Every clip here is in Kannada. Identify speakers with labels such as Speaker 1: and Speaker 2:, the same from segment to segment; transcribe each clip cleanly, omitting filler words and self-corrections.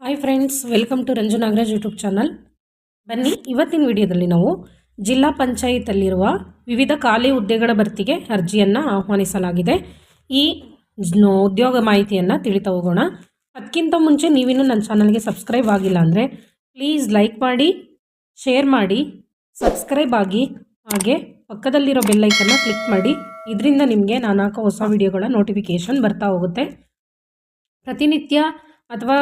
Speaker 1: Hi friends, welcome to Ranju Nagaraj YouTube channel. ಬನ್ನಿ, ಇವತ್ತಿನ ವಿಡಿಯೋದಲ್ಲಿ ನಾವು ಜಿಲ್ಲಾ ಪಂಚಾಯತಲ್ಲಿರುವ ವಿವಿಧ ಖಾಲಿ ಹುದ್ದೆಗಳ ಭರ್ತಿಗೆ ಅರ್ಜಿಯನ್ನು ಆಹ್ವಾನಿಸಲಾಗಿದೆ. ಈ ಉದ್ಯೋಗ ಮಾಹಿತಿಯನ್ನು ತಿಳಿತಾ ಹೋಗೋಣ. ಅದಕ್ಕಿಂತ ಮುಂಚೆ ನೀವಿನ್ನೂ ನನ್ನ ಚಾನಲ್ಗೆ ಸಬ್ಸ್ಕ್ರೈಬ್ ಆಗಿಲ್ಲ ಅಂದರೆ ಪ್ಲೀಸ್ ಲೈಕ್ ಮಾಡಿ, ಶೇರ್ ಮಾಡಿ, ಸಬ್ಸ್ಕ್ರೈಬ್ ಆಗಿ, ಹಾಗೆ ಪಕ್ಕದಲ್ಲಿರೋ ಬೆಲ್ಲೈಕನ್ನು ಕ್ಲಿಕ್ ಮಾಡಿ. ಇದರಿಂದ ನಿಮಗೆ ನಾನು ಹಾಕೋ ಹೊಸ ವಿಡಿಯೋಗಳ ನೋಟಿಫಿಕೇಷನ್ ಬರ್ತಾ ಹೋಗುತ್ತೆ. ಪ್ರತಿನಿತ್ಯ ಅಥವಾ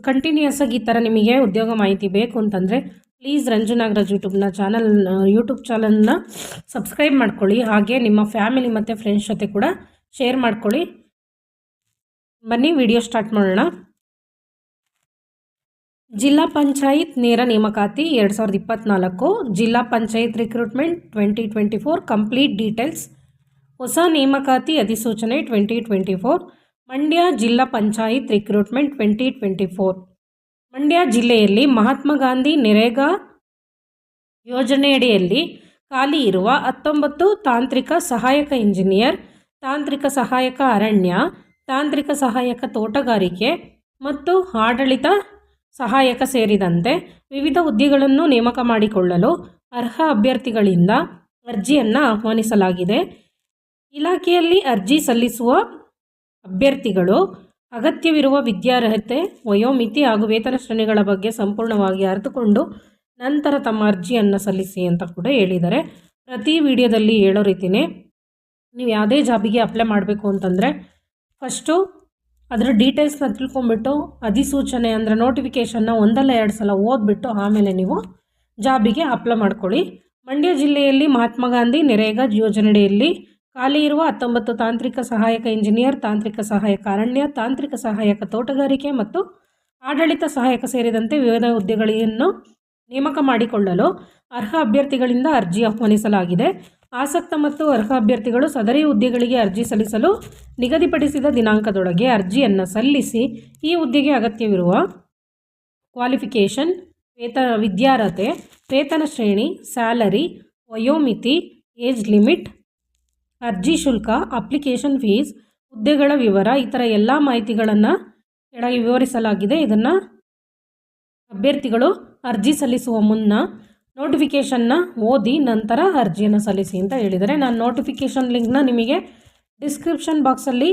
Speaker 1: ಕಂಟಿನ್ಯೂಯಸ್ ಆಗಿ ಈ ಥರ ನಿಮಗೆ ಉದ್ಯೋಗ ಮಾಹಿತಿ ಬೇಕು ಅಂತಂದರೆ ಪ್ಲೀಸ್ ರಂಜು ನಾಗರಾಜ್ ಯೂಟ್ಯೂಬ್ ಚಾನಲ್ನ ಸಬ್ಸ್ಕ್ರೈಬ್ ಮಾಡ್ಕೊಳ್ಳಿ. ಹಾಗೆ ನಿಮ್ಮ ಫ್ಯಾಮಿಲಿ ಮತ್ತು ಫ್ರೆಂಡ್ಸ್ ಜೊತೆ ಕೂಡ ಶೇರ್ ಮಾಡ್ಕೊಳ್ಳಿ. ಬನ್ನಿ ವಿಡಿಯೋ ಸ್ಟಾರ್ಟ್ ಮಾಡೋಣ. ಜಿಲ್ಲಾ ಪಂಚಾಯತ್ ನೇರ ನೇಮಕಾತಿ 2024, ಜಿಲ್ಲಾ ಪಂಚಾಯತ್ ರಿಕ್ರೂಟ್ಮೆಂಟ್ 2024 ಕಂಪ್ಲೀಟ್ ಡೀಟೇಲ್ಸ್. ಹೊಸ ನೇಮಕಾತಿ ಅಧಿಸೂಚನೆ 2024. ಮಂಡ್ಯ ಜಿಲ್ಲಾ ಪಂಚಾಯತ್ ರಿಕ್ರೂಟ್ಮೆಂಟ್ 2024. ಮಂಡ್ಯ ಜಿಲ್ಲೆಯಲ್ಲಿ ಮಹಾತ್ಮ ಗಾಂಧಿ ನರೇಗಾ ಯೋಜನೆಯಡಿಯಲ್ಲಿ ಖಾಲಿ ಇರುವ 19 ತಾಂತ್ರಿಕ ಸಹಾಯಕ ಇಂಜಿನಿಯರ್, ತಾಂತ್ರಿಕ ಸಹಾಯಕ ಅರಣ್ಯ, ತಾಂತ್ರಿಕ ಸಹಾಯಕ ತೋಟಗಾರಿಕೆ ಮತ್ತು ಆಡಳಿತ ಸಹಾಯಕ ಸೇರಿದಂತೆ ವಿವಿಧ ಹುದ್ದೆಗಳನ್ನು ನೇಮಕ ಮಾಡಿಕೊಳ್ಳಲು ಅರ್ಹ ಅಭ್ಯರ್ಥಿಗಳಿಂದ ಅರ್ಜಿಯನ್ನು ಆಹ್ವಾನಿಸಲಾಗಿದೆ. ಇಲಾಖೆಯಲ್ಲಿ ಅರ್ಜಿ ಸಲ್ಲಿಸುವ ಅಭ್ಯರ್ಥಿಗಳು ಅಗತ್ಯವಿರುವ ವಿದ್ಯಾರ್ಹತೆ, ವಯೋಮಿತಿ ಹಾಗೂ ವೇತನ ಶ್ರೇಣಿಗಳ ಬಗ್ಗೆ ಸಂಪೂರ್ಣವಾಗಿ ಅರಿತುಕೊಂಡು ನಂತರ ತಮ್ಮ ಅರ್ಜಿಯನ್ನು ಸಲ್ಲಿಸಿ ಅಂತ ಕೂಡ ಹೇಳಿದ್ದಾರೆ. ಪ್ರತಿ ವಿಡಿಯೋದಲ್ಲಿ ಹೇಳೋ ರೀತಿಯೇ ನೀವು ಯಾವುದೇ ಜಾಬಿಗೆ ಅಪ್ಲೈ ಮಾಡಬೇಕು ಅಂತಂದರೆ ಫಸ್ಟು ಅದರ ಡೀಟೇಲ್ಸ್ನ ತಿಳ್ಕೊಂಬಿಟ್ಟು ಅಧಿಸೂಚನೆ ಅಂದರೆ ನೋಟಿಫಿಕೇಷನ್ನ ಒಂದಲ್ಲ ಎರಡು ಸಲ ಓದ್ಬಿಟ್ಟು ಆಮೇಲೆ ನೀವು ಜಾಬಿಗೆ ಅಪ್ಲೈ ಮಾಡ್ಕೊಳ್ಳಿ. ಮಂಡ್ಯ ಜಿಲ್ಲೆಯಲ್ಲಿ ಮಹಾತ್ಮ ಗಾಂಧಿ ನರೇಗಾ ಯೋಜನೆಯಡಿಯಲ್ಲಿ ಖಾಲಿ ಇರುವ 19 ತಾಂತ್ರಿಕ ಸಹಾಯಕ ಇಂಜಿನಿಯರ್, ತಾಂತ್ರಿಕ ಸಹಾಯಕ ಅರಣ್ಯ, ತಾಂತ್ರಿಕ ಸಹಾಯಕ ತೋಟಗಾರಿಕೆ ಮತ್ತು ಆಡಳಿತ ಸಹಾಯಕ ಸೇರಿದಂತೆ ವಿವಿಧ ಹುದ್ದೆಗಳನ್ನು ನೇಮಕ ಮಾಡಿಕೊಳ್ಳಲು ಅರ್ಹ ಅಭ್ಯರ್ಥಿಗಳಿಂದ ಅರ್ಜಿ ಆಹ್ವಾನಿಸಲಾಗಿದೆ. ಆಸಕ್ತ ಮತ್ತು ಅರ್ಹ ಅಭ್ಯರ್ಥಿಗಳು ಸದರಿ ಹುದ್ದೆಗಳಿಗೆ ಅರ್ಜಿ ಸಲ್ಲಿಸಲು ನಿಗದಿಪಡಿಸಿದ ದಿನಾಂಕದೊಳಗೆ ಅರ್ಜಿಯನ್ನು ಸಲ್ಲಿಸಿ ಈ ಹುದ್ದೆಗೆ ಅಗತ್ಯವಿರುವ ಕ್ವಾಲಿಫಿಕೇಷನ್, ವಿದ್ಯಾರ್ಹತೆ, ವೇತನ ಶ್ರೇಣಿ, ಸ್ಯಾಲರಿ, ವಯೋಮಿತಿ, ಏಜ್ ಲಿಮಿಟ್, ಅರ್ಜಿ ಶುಲ್ಕ, ಅಪ್ಲಿಕೇಶನ್ ಫೀಸ್, ಹುದ್ದೆಗಳ ವಿವರ, ಈ ಥರ ಎಲ್ಲ ಮಾಹಿತಿಗಳನ್ನು ಕೆಳಗೆ ವಿವರಿಸಲಾಗಿದೆ. ಇದನ್ನು ಅಭ್ಯರ್ಥಿಗಳು ಅರ್ಜಿ ಸಲ್ಲಿಸುವ ಮುನ್ನ ನೋಟಿಫಿಕೇಷನ್ನ ಓದಿ ನಂತರ ಅರ್ಜಿಯನ್ನು ಸಲ್ಲಿಸಿ ಅಂತ ಹೇಳಿದ್ದಾರೆ. ನಾನು ನೋಟಿಫಿಕೇಷನ್ ಲಿಂಕ್ನ ನಿಮಗೆ ಡಿಸ್ಕ್ರಿಪ್ಷನ್ ಬಾಕ್ಸಲ್ಲಿ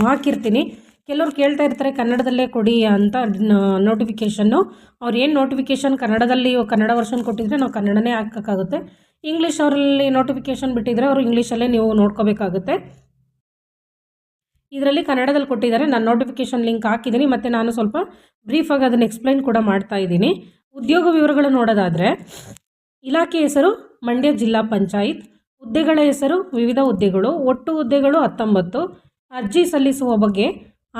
Speaker 1: ಹಾಕಿರ್ತೀನಿ. ಕೆಲವರು ಕೇಳ್ತಾ ಇರ್ತಾರೆ ಕನ್ನಡದಲ್ಲೇ ಕೊಡಿ ಅಂತ ನೋಟಿಫಿಕೇಷನ್ನು. ಅವ್ರು ಏನು ನೋಟಿಫಿಕೇಷನ್ ಕನ್ನಡ ವರ್ಷನ್ ಕೊಟ್ಟಿದ್ರೆ ನಾವು ಕನ್ನಡನೇ ಹಾಕೋಕ್ಕಾಗುತ್ತೆ. ಇಂಗ್ಲೀಷ್ ಅವರಲ್ಲಿ ನೋಟಿಫಿಕೇಷನ್ ಬಿಟ್ಟಿದ್ರೆ ಅವರು ಇಂಗ್ಲೀಷಲ್ಲೇ ನೀವು ನೋಡ್ಕೋಬೇಕಾಗುತ್ತೆ. ಇದರಲ್ಲಿ ಕನ್ನಡದಲ್ಲಿ ಕೊಟ್ಟಿದ್ದಾರೆ. ನಾನು ನೋಟಿಫಿಕೇಷನ್ ಲಿಂಕ್ ಹಾಕಿದ್ದೀನಿ ಮತ್ತು ನಾನು ಸ್ವಲ್ಪ ಬ್ರೀಫಾಗಿ ಅದನ್ನು ಎಕ್ಸ್ಪ್ಲೈನ್ ಕೂಡ ಮಾಡ್ತಾ ಇದ್ದೀನಿ. ಉದ್ಯೋಗ ವಿವರಗಳು ನೋಡೋದಾದರೆ ಇಲಾಖೆ ಹೆಸರು ಮಂಡ್ಯ ಜಿಲ್ಲಾ ಪಂಚಾಯತ್, ಹುದ್ದೆಗಳ ಹೆಸರು ವಿವಿಧ ಹುದ್ದೆಗಳು, ಒಟ್ಟು ಹುದ್ದೆಗಳು 19. ಅರ್ಜಿ ಸಲ್ಲಿಸುವ ಬಗ್ಗೆ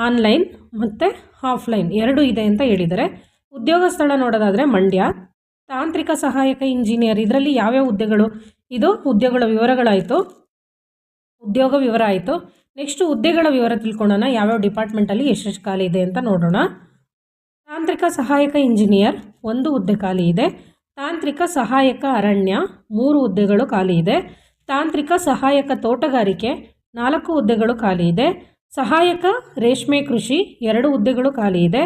Speaker 1: ಆನ್ಲೈನ್ ಮತ್ತು ಆಫ್ಲೈನ್ ಎರಡೂ ಇದೆ ಅಂತ ಹೇಳಿದ್ದಾರೆ. ಉದ್ಯೋಗ ಸ್ಥಳ ನೋಡೋದಾದರೆ ಮಂಡ್ಯ. ತಾಂತ್ರಿಕ ಸಹಾಯಕ ಇಂಜಿನಿಯರ್ ಇದರಲ್ಲಿ ಯಾವ್ಯಾವ ಹುದ್ದೆಗಳು, ಇದು ಹುದ್ದೆಗಳ ವಿವರಗಳಾಯಿತು, ಉದ್ಯೋಗ ವಿವರ ಆಯಿತು. ನೆಕ್ಸ್ಟು ಹುದ್ದೆಗಳ ವಿವರ ತಿಳ್ಕೊಳ್ಳೋಣ. ಯಾವ್ಯಾವ ಡಿಪಾರ್ಟ್ಮೆಂಟಲ್ಲಿ ಎಷ್ಟೆಷ್ಟು ಖಾಲಿ ಇದೆ ಅಂತ ನೋಡೋಣ. ತಾಂತ್ರಿಕ ಸಹಾಯಕ ಇಂಜಿನಿಯರ್ 1 ಹುದ್ದೆ ಖಾಲಿ ಇದೆ. ತಾಂತ್ರಿಕ ಸಹಾಯಕ ಅರಣ್ಯ 3 ಹುದ್ದೆಗಳು ಖಾಲಿ ಇದೆ. ತಾಂತ್ರಿಕ ಸಹಾಯಕ ತೋಟಗಾರಿಕೆ 4 ಹುದ್ದೆಗಳು ಖಾಲಿ ಇದೆ. ಸಹಾಯಕ ರೇಷ್ಮೆ ಕೃಷಿ 2 ಹುದ್ದೆಗಳು ಖಾಲಿ ಇದೆ.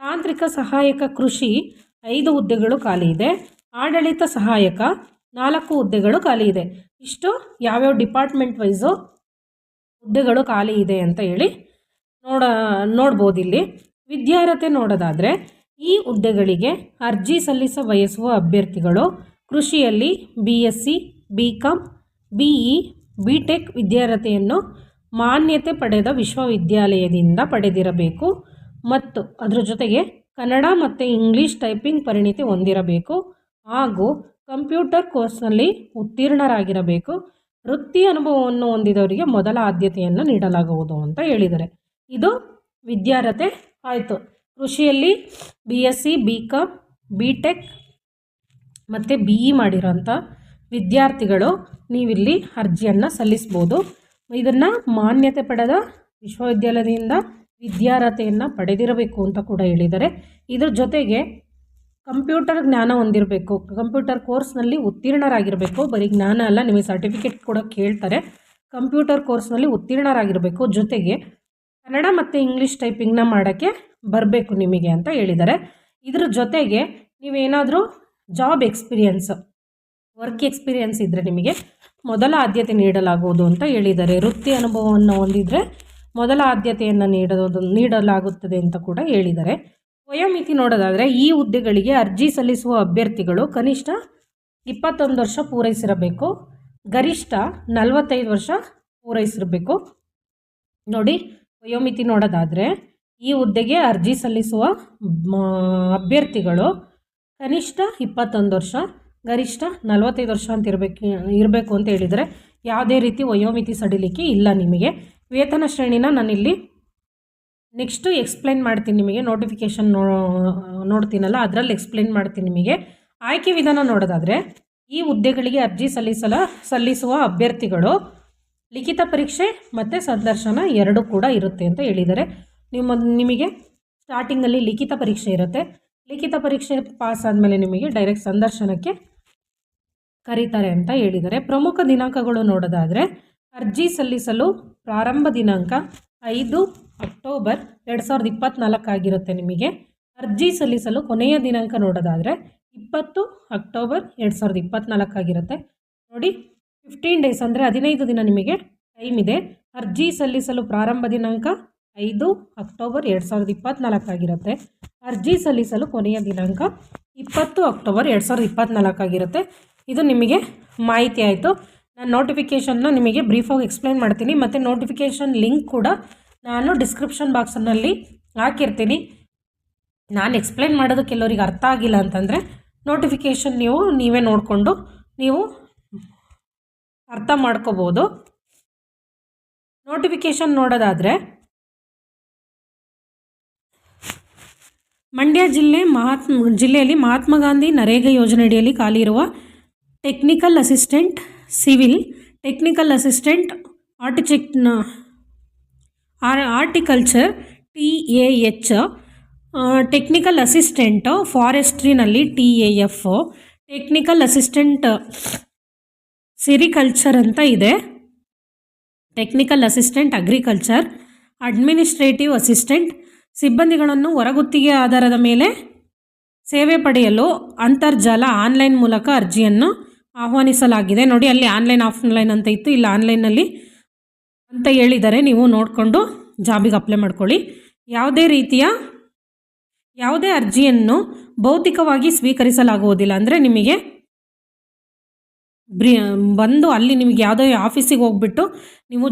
Speaker 1: ತಾಂತ್ರಿಕ ಸಹಾಯಕ ಕೃಷಿ 5 ಹುದ್ದೆಗಳು ಖಾಲಿ ಇದೆ. ಆಡಳಿತ ಸಹಾಯಕ 4 ಹುದ್ದೆಗಳು ಖಾಲಿ ಇದೆ. ಇಷ್ಟು ಯಾವ್ಯಾವ ಡಿಪಾರ್ಟ್ಮೆಂಟ್ ವೈಸು ಹುದ್ದೆಗಳು ಖಾಲಿ ಇದೆ ಅಂತ ಹೇಳಿ ನೋಡ್ಬೋದು. ಇಲ್ಲಿ ವಿದ್ಯಾರ್ಹತೆ ನೋಡೋದಾದರೆ ಈ ಹುದ್ದೆಗಳಿಗೆ ಅರ್ಜಿ ಸಲ್ಲಿಸ ಬಯಸುವ ಅಭ್ಯರ್ಥಿಗಳು ಕೃಷಿಯಲ್ಲಿ BSc, BCom, BE, BTech ವಿದ್ಯಾರ್ಹತೆಯನ್ನು ಮಾನ್ಯತೆ ಪಡೆದ ವಿಶ್ವವಿದ್ಯಾಲಯದಿಂದ ಪಡೆದಿರಬೇಕು ಮತ್ತು ಅದರ ಜೊತೆಗೆ ಕನ್ನಡ ಮತ್ತು ಇಂಗ್ಲೀಷ್ ಟೈಪಿಂಗ್ ಪರಿಣಿತಿ ಹೊಂದಿರಬೇಕು ಹಾಗೂ ಕಂಪ್ಯೂಟರ್ ಕೋರ್ಸ್ನಲ್ಲಿ ಉತ್ತೀರ್ಣರಾಗಿರಬೇಕು. ವೃತ್ತಿ ಅನುಭವವನ್ನು ಹೊಂದಿದವರಿಗೆ ಮೊದಲ ಆದ್ಯತೆಯನ್ನು ನೀಡಲಾಗುವುದು ಅಂತ ಹೇಳಿದ್ದಾರೆ. ಇದು ವಿದ್ಯಾರ್ಹತೆ ಆಯಿತು. ಕೃಷಿಯಲ್ಲಿ BSc, BCom, BTech ಮತ್ತು BE ಮಾಡಿರೋಂಥ ವಿದ್ಯಾರ್ಥಿಗಳು ನೀವಿಲ್ಲಿ ಅರ್ಜಿಯನ್ನು ಸಲ್ಲಿಸ್ಬೋದು. ಇದನ್ನು ಮಾನ್ಯತೆ ಪಡೆದ ವಿಶ್ವವಿದ್ಯಾಲಯದಿಂದ ವಿದ್ಯಾರ್ಹತೆಯನ್ನು ಪಡೆದಿರಬೇಕು ಅಂತ ಕೂಡ ಹೇಳಿದ್ದಾರೆ. ಇದ್ರ ಜೊತೆಗೆ ಕಂಪ್ಯೂಟರ್ ಜ್ಞಾನ ಹೊಂದಿರಬೇಕು, ಕಂಪ್ಯೂಟರ್ ಕೋರ್ಸ್ನಲ್ಲಿ ಉತ್ತೀರ್ಣರಾಗಿರಬೇಕು. ಬರೀ ಜ್ಞಾನ ಅಲ್ಲ, ನಿಮಗೆ ಸರ್ಟಿಫಿಕೇಟ್ ಕೂಡ ಕೇಳ್ತಾರೆ. ಕಂಪ್ಯೂಟರ್ ಕೋರ್ಸ್ನಲ್ಲಿ ಉತ್ತೀರ್ಣರಾಗಿರಬೇಕು. ಜೊತೆಗೆ ಕನ್ನಡ ಮತ್ತು ಇಂಗ್ಲೀಷ್ ಟೈಪಿಂಗ್ನ ಮಾಡೋಕ್ಕೆ ಬರಬೇಕು ನಿಮಗೆ ಅಂತ ಹೇಳಿದ್ದಾರೆ. ಇದ್ರ ಜೊತೆಗೆ ನೀವೇನಾದರೂ ಜಾಬ್ ಎಕ್ಸ್ಪೀರಿಯನ್ಸ್, ವರ್ಕ್ ಎಕ್ಸ್ಪೀರಿಯನ್ಸ್ ಇದ್ದರೆ ನಿಮಗೆ ಮೊದಲ ಆದ್ಯತೆ ನೀಡಲಾಗುವುದು ಅಂತ ಹೇಳಿದ್ದಾರೆ. ವೃತ್ತಿ ಅನುಭವವನ್ನು ಹೊಂದಿದರೆ ಮೊದಲ ಆದ್ಯತೆಯನ್ನು ನೀಡಲಾಗುತ್ತದೆ ಅಂತ ಕೂಡ ಹೇಳಿದ್ದಾರೆ. ವಯೋಮಿತಿ ನೋಡೋದಾದರೆ ಈ ಹುದ್ದೆಗಳಿಗೆ ಅರ್ಜಿ ಸಲ್ಲಿಸುವ ಅಭ್ಯರ್ಥಿಗಳು ಕನಿಷ್ಠ 21 ವರ್ಷ ಪೂರೈಸಿರಬೇಕು, ಗರಿಷ್ಠ 45 ವರ್ಷ ಪೂರೈಸಿರಬೇಕು. ನೋಡಿ, ವಯೋಮಿತಿ ನೋಡೋದಾದರೆ ಈ ಹುದ್ದೆಗೆ ಅರ್ಜಿ ಸಲ್ಲಿಸುವ ಅಭ್ಯರ್ಥಿಗಳು ಕನಿಷ್ಠ 21 ವರ್ಷ, ಗರಿಷ್ಠ 45 ವರ್ಷ ಅಂತ ಇರಬೇಕು ಅಂತ ಹೇಳಿದರೆ ಯಾವುದೇ ರೀತಿ ವಯೋಮಿತಿ ಸಡಿಲಿಕೆ ಇಲ್ಲ ನಿಮಗೆ. ವೇತನ ಶ್ರೇಣಿನ ನಾನಿಲ್ಲಿ ನೆಕ್ಸ್ಟು ಎಕ್ಸ್ಪ್ಲೈನ್ ಮಾಡ್ತೀನಿ ನಿಮಗೆ. ನೋಟಿಫಿಕೇಷನ್ ನೋಡ್ತೀನಲ್ಲ ಅದರಲ್ಲಿ ಎಕ್ಸ್ಪ್ಲೈನ್ ಮಾಡ್ತೀನಿ ನಿಮಗೆ. ಆಯ್ಕೆ ವಿಧಾನ ನೋಡೋದಾದರೆ ಈ ಹುದ್ದೆಗಳಿಗೆ ಅರ್ಜಿ ಸಲ್ಲಿಸುವ ಅಭ್ಯರ್ಥಿಗಳು ಲಿಖಿತ ಪರೀಕ್ಷೆ ಮತ್ತು ಸಂದರ್ಶನ ಎರಡೂ ಕೂಡ ಇರುತ್ತೆ ಅಂತ ಹೇಳಿದ್ದಾರೆ. ನಿಮಗೆ ಸ್ಟಾರ್ಟಿಂಗಲ್ಲಿ ಲಿಖಿತ ಪರೀಕ್ಷೆ ಇರುತ್ತೆ. ಲಿಖಿತ ಪರೀಕ್ಷೆ ಪಾಸ್ ಆದಮೇಲೆ ನಿಮಗೆ ಡೈರೆಕ್ಟ್ ಸಂದರ್ಶನಕ್ಕೆ ಕರೀತಾರೆ ಅಂತ ಹೇಳಿದ್ದಾರೆ. ಪ್ರಮುಖ ದಿನಾಂಕಗಳು ನೋಡೋದಾದರೆ ಅರ್ಜಿ ಸಲ್ಲಿಸಲು ಪ್ರಾರಂಭ ದಿನಾಂಕ 5 ಅಕ್ಟೋಬರ್ 2024 ಆಗಿರುತ್ತೆ. ನಿಮಗೆ ಅರ್ಜಿ ಸಲ್ಲಿಸಲು ಕೊನೆಯ ದಿನಾಂಕ ನೋಡೋದಾದರೆ 20 ಅಕ್ಟೋಬರ್ 2024 ಆಗಿರುತ್ತೆ. ನೋಡಿ, 15 ಡೇಸ್ ಅಂದರೆ 15 ದಿನ ನಿಮಗೆ ಟೈಮ್ ಇದೆ. ಅರ್ಜಿ ಸಲ್ಲಿಸಲು ಪ್ರಾರಂಭ ದಿನಾಂಕ 5 ಅಕ್ಟೋಬರ್ 2024 ಆಗಿರುತ್ತೆ. ಅರ್ಜಿ ಸಲ್ಲಿಸಲು ಕೊನೆಯ ದಿನಾಂಕ 20 ಅಕ್ಟೋಬರ್ 2024 ಆಗಿರುತ್ತೆ. ಇದು ನಿಮಗೆ ಮಾಹಿತಿ ಆಯಿತು. ನಾನು ನೋಟಿಫಿಕೇಷನ್ನ ನಿಮಗೆ ಬ್ರೀಫಾಗಿ ಎಕ್ಸ್ಪ್ಲೈನ್ ಮಾಡ್ತೀನಿ, ಮತ್ತು ನೋಟಿಫಿಕೇಷನ್ ಲಿಂಕ್ ಕೂಡ ನಾನು ಡಿಸ್ಕ್ರಿಪ್ಷನ್ ಬಾಕ್ಸ್ನಲ್ಲಿ ಹಾಕಿರ್ತೀನಿ. ನಾನು ಎಕ್ಸ್ಪ್ಲೈನ್ ಮಾಡೋದು ಕೆಲವರಿಗೆ ಅರ್ಥ ಆಗಿಲ್ಲ ಅಂತಂದರೆ ನೋಟಿಫಿಕೇಷನ್ ನೀವೇ ನೋಡಿಕೊಂಡು ನೀವು ಅರ್ಥ ಮಾಡ್ಕೋಬೋದು. ನೋಟಿಫಿಕೇಷನ್ ನೋಡೋದಾದರೆ ಮಂಡ್ಯ ಜಿಲ್ಲೆಯಲ್ಲಿ ಮಹಾತ್ಮ ಗಾಂಧಿ ನರೇಗಾ ಯೋಜನೆಯಡಿಯಲ್ಲಿ ಖಾಲಿ ಇರುವ technical assistant civil, technical assistant horticulture TAH, technical assistant ಫಾರೆಸ್ಟ್ರಿನಲ್ಲಿ TAF, ಟೆಕ್ನಿಕಲ್ ಅಸಿಸ್ಟೆಂಟ್ ಸಿರಿಕಲ್ಚರ್ ಅಂತ ಇದೆ, technical assistant agriculture, administrative assistant. ಸಿಬ್ಬಂದಿಗಳನ್ನು ಹೊರಗುತ್ತಿಗೆ ಆಧಾರದ ಮೇಲೆ ಸೇವೆ ಪಡೆಯಲು ಅಂತರ್ಜಾಲ ಆನ್ಲೈನ್ ಮೂಲಕ ಅರ್ಜಿಯನ್ನು ಆಹ್ವಾನಿಸಲಾಗಿದೆ. ನೋಡಿ, ಅಲ್ಲಿ ಆಫ್ಲೈನ್ ಅಂತ ಇತ್ತು, ಇಲ್ಲ ಆನ್ಲೈನಲ್ಲಿ ಅಂತ ಹೇಳಿದ್ದಾರೆ. ನೀವು ನೋಡಿಕೊಂಡು ಜಾಬಿಗೆ ಅಪ್ಲೈ ಮಾಡ್ಕೊಳ್ಳಿ. ಯಾವುದೇ ಅರ್ಜಿಯನ್ನು ಭೌತಿಕವಾಗಿ ಸ್ವೀಕರಿಸಲಾಗುವುದಿಲ್ಲ. ಅಂದರೆ ನಿಮಗೆ ಬಂದು ಅಲ್ಲಿ ನಿಮಗೆ ಯಾವುದೇ ಆಫೀಸಿಗೆ ಹೋಗ್ಬಿಟ್ಟು ನೀವು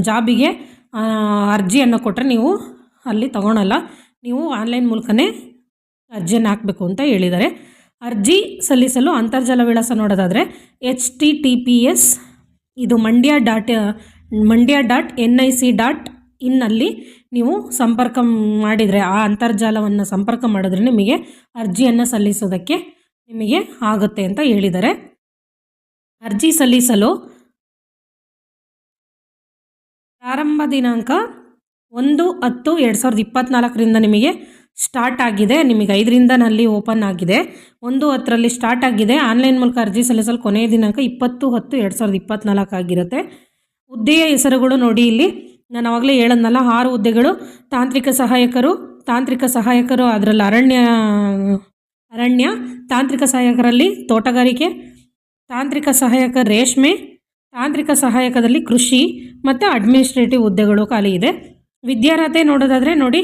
Speaker 1: ಜಾಬಿಗೆ ಅರ್ಜಿಯನ್ನು ಕೊಟ್ಟರೆ ನೀವು ಅಲ್ಲಿ ತಗೊಳಲ್ಲ. ನೀವು ಆನ್ಲೈನ್ ಮೂಲಕನೇ ಅರ್ಜಿಯನ್ನು ಹಾಕಬೇಕು ಅಂತ ಹೇಳಿದ್ದಾರೆ. ಅರ್ಜಿ ಸಲ್ಲಿಸಲು ಅಂತರ್ಜಾಲ ವಿಳಾಸ ನೋಡೋದಾದರೆ https ಇದು mandya.nic.in ಅಲ್ಲಿ ನೀವು ಸಂಪರ್ಕ ಮಾಡಿದರೆ, ಆ ಅಂತರ್ಜಾಲವನ್ನು ಸಂಪರ್ಕ ಮಾಡಿದ್ರೆ ನಿಮಗೆ ಅರ್ಜಿಯನ್ನು ಸಲ್ಲಿಸೋದಕ್ಕೆ ನಿಮಗೆ ಆಗುತ್ತೆ ಅಂತ ಹೇಳಿದ್ದಾರೆ. ಅರ್ಜಿ ಸಲ್ಲಿಸಲು ಪ್ರಾರಂಭ ದಿನಾಂಕ 1/10/2024 ನಿಮಗೆ ಸ್ಟಾರ್ಟ್ ಆಗಿದೆ. ನಿಮಗೆ 5ರಲ್ಲಿ ಓಪನ್ ಆಗಿದೆ, 1/10 ಸ್ಟಾರ್ಟ್ ಆಗಿದೆ. ಆನ್ಲೈನ್ ಮೂಲಕ ಅರ್ಜಿ ಸಲ್ಲಿಸಲು ಕೊನೆಯ ದಿನಾಂಕ 20/10/2024 ಆಗಿರುತ್ತೆ. ಹುದ್ದೆಯ ಹೆಸರುಗಳು ನೋಡಿ, ಇಲ್ಲಿ ನಾನು ಆವಾಗಲೇ ಹೇಳದ್ನಲ್ಲ 6 ಹುದ್ದೆಗಳು. ತಾಂತ್ರಿಕ ಸಹಾಯಕರು ಅದರಲ್ಲಿ ಅರಣ್ಯ, ತಾಂತ್ರಿಕ ಸಹಾಯಕರಲ್ಲಿ ತೋಟಗಾರಿಕೆ, ತಾಂತ್ರಿಕ ಸಹಾಯಕ ರೇಷ್ಮೆ, ತಾಂತ್ರಿಕ ಸಹಾಯಕದಲ್ಲಿ ಕೃಷಿ ಮತ್ತು ಅಡ್ಮಿನಿಸ್ಟ್ರೇಟಿವ್ ಹುದ್ದೆಗಳು ಖಾಲಿ ಇದೆ. ವಿದ್ಯಾರ್ಹತೆ ನೋಡೋದಾದರೆ ನೋಡಿ,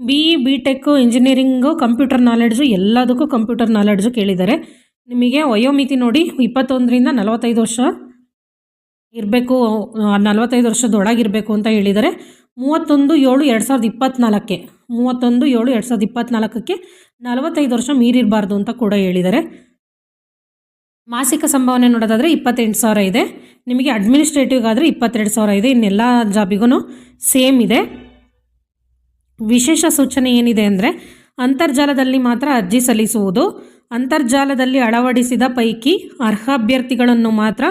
Speaker 1: BE BTech engineering, computer knowledge, ಎಲ್ಲದಕ್ಕೂ ಕಂಪ್ಯೂಟರ್ ನಾಲೆಡ್ಜು ಕೇಳಿದ್ದಾರೆ. ನಿಮಗೆ ವಯೋಮಿತಿ ನೋಡಿ 21ರಿಂದ 45 ವರ್ಷ ಇರಬೇಕು, 45 ವರ್ಷದೊಳಗಿರಬೇಕು ಅಂತ ಹೇಳಿದ್ದಾರೆ. 31/7/2024 31/7/2024 45 ವರ್ಷ ಮೀರಿರಬಾರ್ದು ಅಂತ ಕೂಡ ಹೇಳಿದ್ದಾರೆ. ಮಾಸಿಕ ಸಂಭಾವನೆ ನೋಡೋದಾದರೆ 28,000 ಇದೆ. ನಿಮಗೆ ಅಡ್ಮಿನಿಸ್ಟ್ರೇಟಿವ್ಗಾದರೆ 22,000 ಇದೆ. ಇನ್ನೆಲ್ಲ ಜಾಬಿಗೂ ಸೇಮ್ ಇದೆ. ವಿಶೇಷ ಸೂಚನೆ ಏನಿದೆ ಅಂದರೆ ಅಂತರ್ಜಾಲದಲ್ಲಿ ಮಾತ್ರ ಅರ್ಜಿ ಸಲ್ಲಿಸುವುದು. ಅಂತರ್ಜಾಲದಲ್ಲಿ ಅಳವಡಿಸಿದ ಪೈಕಿ ಅರ್ಹ ಅಭ್ಯರ್ಥಿಗಳನ್ನು ಮಾತ್ರ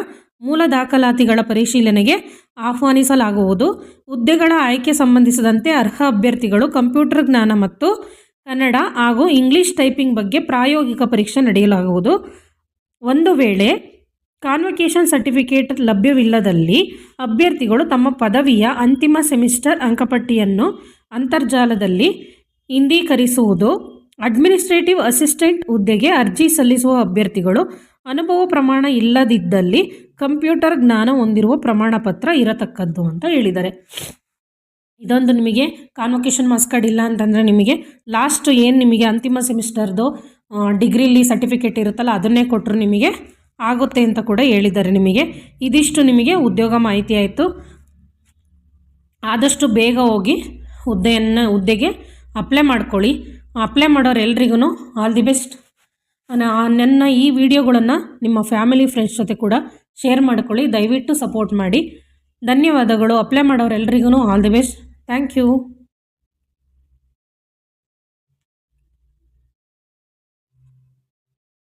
Speaker 1: ಮೂಲ ದಾಖಲಾತಿಗಳ ಪರಿಶೀಲನೆಗೆ ಆಹ್ವಾನಿಸಲಾಗುವುದು. ಹುದ್ದೆಗಳ ಆಯ್ಕೆ ಸಂಬಂಧಿಸಿದಂತೆ ಅರ್ಹ ಅಭ್ಯರ್ಥಿಗಳು ಕಂಪ್ಯೂಟರ್ ಜ್ಞಾನ ಮತ್ತು ಕನ್ನಡ ಹಾಗೂ ಇಂಗ್ಲಿಷ್ ಟೈಪಿಂಗ್ ಬಗ್ಗೆ ಪ್ರಾಯೋಗಿಕ ಪರೀಕ್ಷೆ ನಡೆಯಲಾಗುವುದು. ಒಂದು ವೇಳೆ ಕಾನ್ವೊಕೇಷನ್ ಸರ್ಟಿಫಿಕೇಟ್ ಲಭ್ಯವಿಲ್ಲದಲ್ಲಿ ಅಭ್ಯರ್ಥಿಗಳು ತಮ್ಮ ಪದವಿಯ ಅಂತಿಮ ಸೆಮಿಸ್ಟರ್ ಅಂಕಪಟ್ಟಿಯನ್ನು ಅಂತರ್ಜಾಲದಲ್ಲಿ ಹಿಂದೀಕರಿಸುವುದು. ಅಡ್ಮಿನಿಸ್ಟ್ರೇಟಿವ್ ಅಸಿಸ್ಟೆಂಟ್ ಹುದ್ದೆಗೆ ಅರ್ಜಿ ಸಲ್ಲಿಸುವ ಅಭ್ಯರ್ಥಿಗಳು ಅನುಭವ ಪ್ರಮಾಣ ಇಲ್ಲದಿದ್ದಲ್ಲಿ ಕಂಪ್ಯೂಟರ್ ಜ್ಞಾನ ಹೊಂದಿರುವ ಪ್ರಮಾಣ ಪತ್ರ ಇರತಕ್ಕದ್ದು ಅಂತ ಹೇಳಿದ್ದಾರೆ. ಇದೊಂದು ನಿಮಗೆ ಕಾನ್ವೊಕೇಶನ್ ಮಾರ್ಕ್ಸ್ ಕಾರ್ಡ್ ಇಲ್ಲ ಅಂತಂದರೆ ನಿಮಗೆ ಲಾಸ್ಟ್ ಏನು ನಿಮಗೆ ಅಂತಿಮ ಸೆಮಿಸ್ಟರ್ದು ಡಿಗ್ರಿಲಿ ಸರ್ಟಿಫಿಕೇಟ್ ಇರುತ್ತಲ್ಲ ಅದನ್ನೇ ಕೊಟ್ಟರು ನಿಮಗೆ ಆಗುತ್ತೆ ಅಂತ ಕೂಡ ಹೇಳಿದ್ದಾರೆ. ನಿಮಗೆ ಇದಿಷ್ಟು ನಿಮಗೆ ಉದ್ಯೋಗ ಮಾಹಿತಿ ಆಯಿತು. ಆದಷ್ಟು ಬೇಗ ಹೋಗಿ ಹುದ್ದೆಗೆ ಅಪ್ಲೈ ಮಾಡ್ಕೊಳ್ಳಿ. ಅಪ್ಲೈ ಮಾಡೋರು ಎಲ್ರಿಗೂ ಆಲ್ ದಿ ಬೆಸ್ಟ್. ನನ್ನ ಈ ವಿಡಿಯೋಗಳನ್ನು ನಿಮ್ಮ ಫ್ಯಾಮಿಲಿ ಫ್ರೆಂಡ್ಸ್ ಜೊತೆ ಕೂಡ ಶೇರ್ ಮಾಡ್ಕೊಳ್ಳಿ. ದಯವಿಟ್ಟು ಸಪೋರ್ಟ್ ಮಾಡಿ. ಧನ್ಯವಾದಗಳು. ಅಪ್ಲೈ ಮಾಡೋರು ಎಲ್ರಿಗೂ all the best. Thank you.